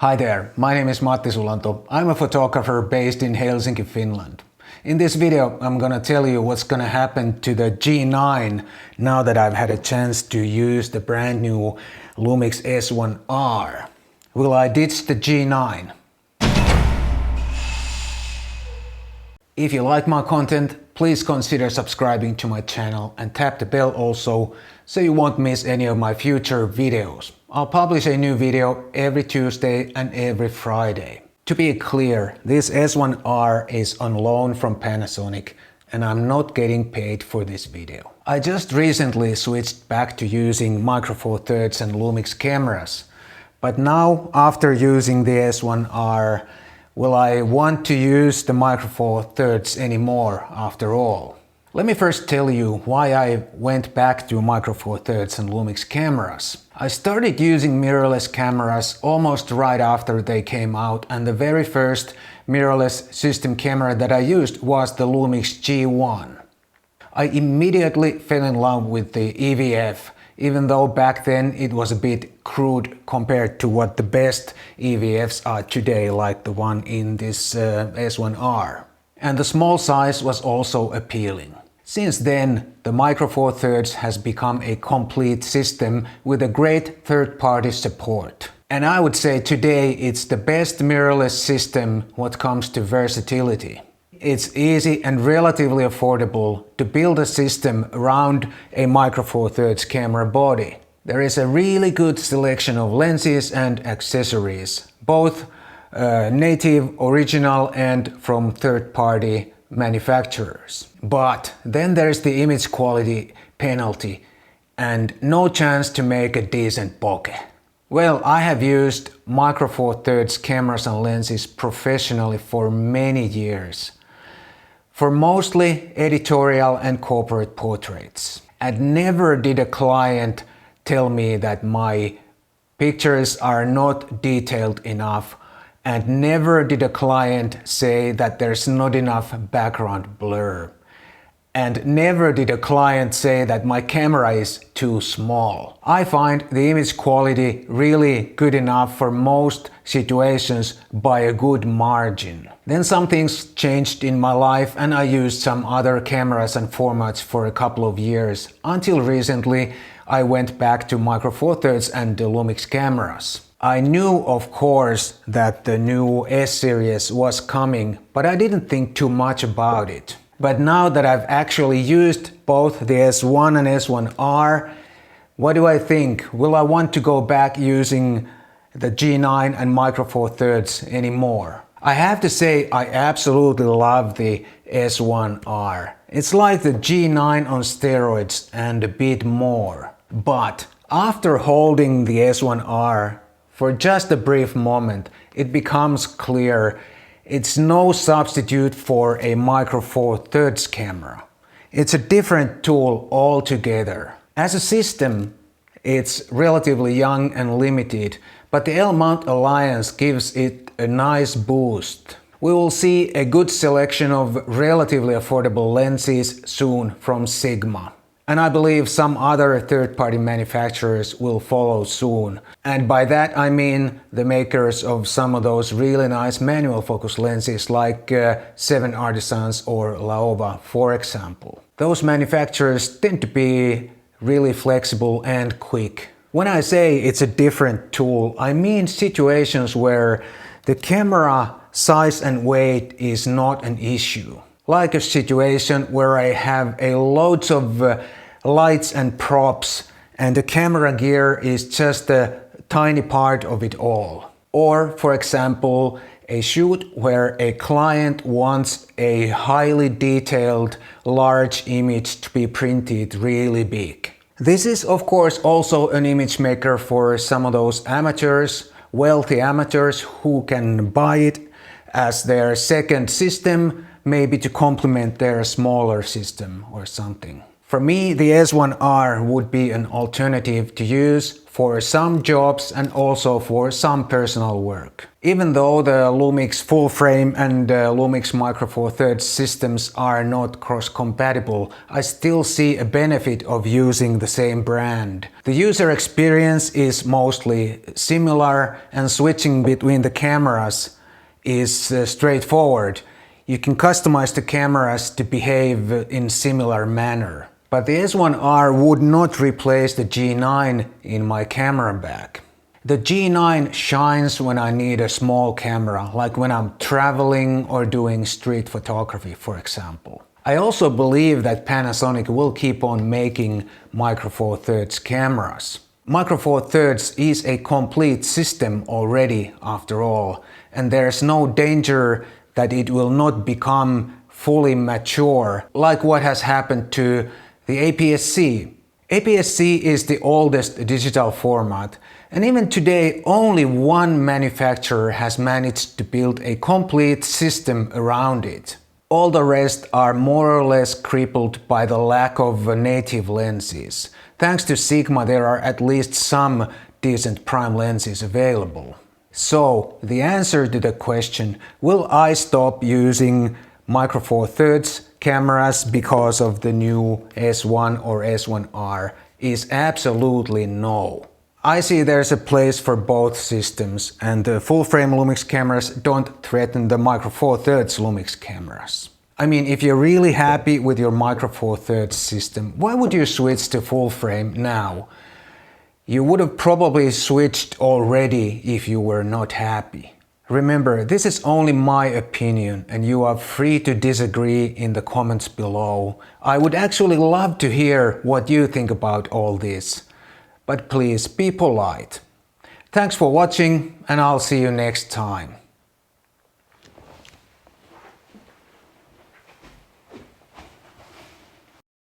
Hi there, my name is Matti Sulanto. I'm a photographer based in Helsinki, Finland. In this video, I'm gonna tell you what's gonna happen to the G9 now that I've had a chance to use the brand new Lumix S1R. Will I ditch the G9? If you like my content, please consider subscribing to my channel and tap the bell also so you won't miss any of my future videos. I'll publish a new video every Tuesday and every Friday. To be clear, this S1R is on loan from Panasonic and I'm not getting paid for this video. I just recently switched back to using Micro Four Thirds and Lumix cameras. But now, after using the S1R, will I want to use the Micro Four Thirds anymore after all? Let me first tell you why I went back to Micro Four Thirds and Lumix cameras. I started using mirrorless cameras almost right after they came out, and the very first mirrorless system camera that I used was the Lumix G1. I immediately fell in love with the EVF, even though back then it was a bit crude compared to what the best EVFs are today, like the one in this S1R. And the small size was also appealing. Since then, the Micro Four Thirds has become a complete system with a great third-party support. And I would say today it's the best mirrorless system when it comes to versatility. It's easy and relatively affordable to build a system around a Micro Four Thirds camera body. There is a really good selection of lenses and accessories, both native, original and from third-party manufacturers. But then there's the image quality penalty and no chance to make a decent bokeh. Well, I have used Micro Four Thirds cameras and lenses professionally for many years, for mostly editorial and corporate portraits. And never did a client tell me that my pictures are not detailed enough, and never did a client say that there's not enough background blur. And never did a client say that my camera is too small. I find the image quality really good enough for most situations by a good margin. Then some things changed in my life and I used some other cameras and formats for a couple of years. Until recently I went back to Micro Four Thirds and the Lumix cameras. I knew, of course, that the new S-series was coming, but I didn't think too much about it. But now that I've actually used both the S1 and S1R, what do I think? Will I want to go back using the G9 and Micro Four Thirds anymore? I have to say I absolutely love the S1R. It's like the G9 on steroids and a bit more. But after holding the S1R for just a brief moment, it becomes clear it's no substitute for a Micro Four Thirds camera. It's a different tool altogether. As a system, it's relatively young and limited, but the L-mount Alliance gives it a nice boost. We will see a good selection of relatively affordable lenses soon from Sigma. And I believe some other third-party manufacturers will follow soon. And by that I mean the makers of some of those really nice manual focus lenses like 7 Artisans or Laowa, for example. Those manufacturers tend to be really flexible and quick. When I say it's a different tool, I mean situations where the camera size and weight is not an issue. Like a situation where I have loads of lights and props and the camera gear is just a tiny part of it all. Or, for example, a shoot where a client wants a highly detailed large image to be printed really big. This is of course also an image maker for some of those amateurs, wealthy amateurs who can buy it as their second system, maybe to complement their smaller system or something. For me, the S1R would be an alternative to use for some jobs and also for some personal work. Even though the Lumix full frame and Lumix Micro Four Thirds systems are not cross-compatible, I still see a benefit of using the same brand. The user experience is mostly similar and switching between the cameras is straightforward. You can customize the cameras to behave in similar manner. But the S1R would not replace the G9 in my camera bag. The G9 shines when I need a small camera, like when I'm traveling or doing street photography, for example. I also believe that Panasonic will keep on making Micro Four Thirds cameras. Micro Four Thirds is a complete system already, after all, and there's no danger that it will not become fully mature, like what has happened to the APS-C. APS-C is the oldest digital format, and even today only one manufacturer has managed to build a complete system around it. All the rest are more or less crippled by the lack of native lenses. Thanks to Sigma, there are at least some decent prime lenses available. So, the answer to the question, will I stop using Micro Four Thirds cameras because of the new S1 or S1R is absolutely no. I see there's a place for both systems, and the full-frame Lumix cameras don't threaten the Micro Four Thirds Lumix cameras. I mean, if you're really happy with your Micro Four Thirds system, why would you switch to full-frame now? You would have probably switched already if you were not happy. Remember, this is only my opinion and you are free to disagree in the comments below. I would actually love to hear what you think about all this. But please be polite. Thanks for watching and I'll see you next time.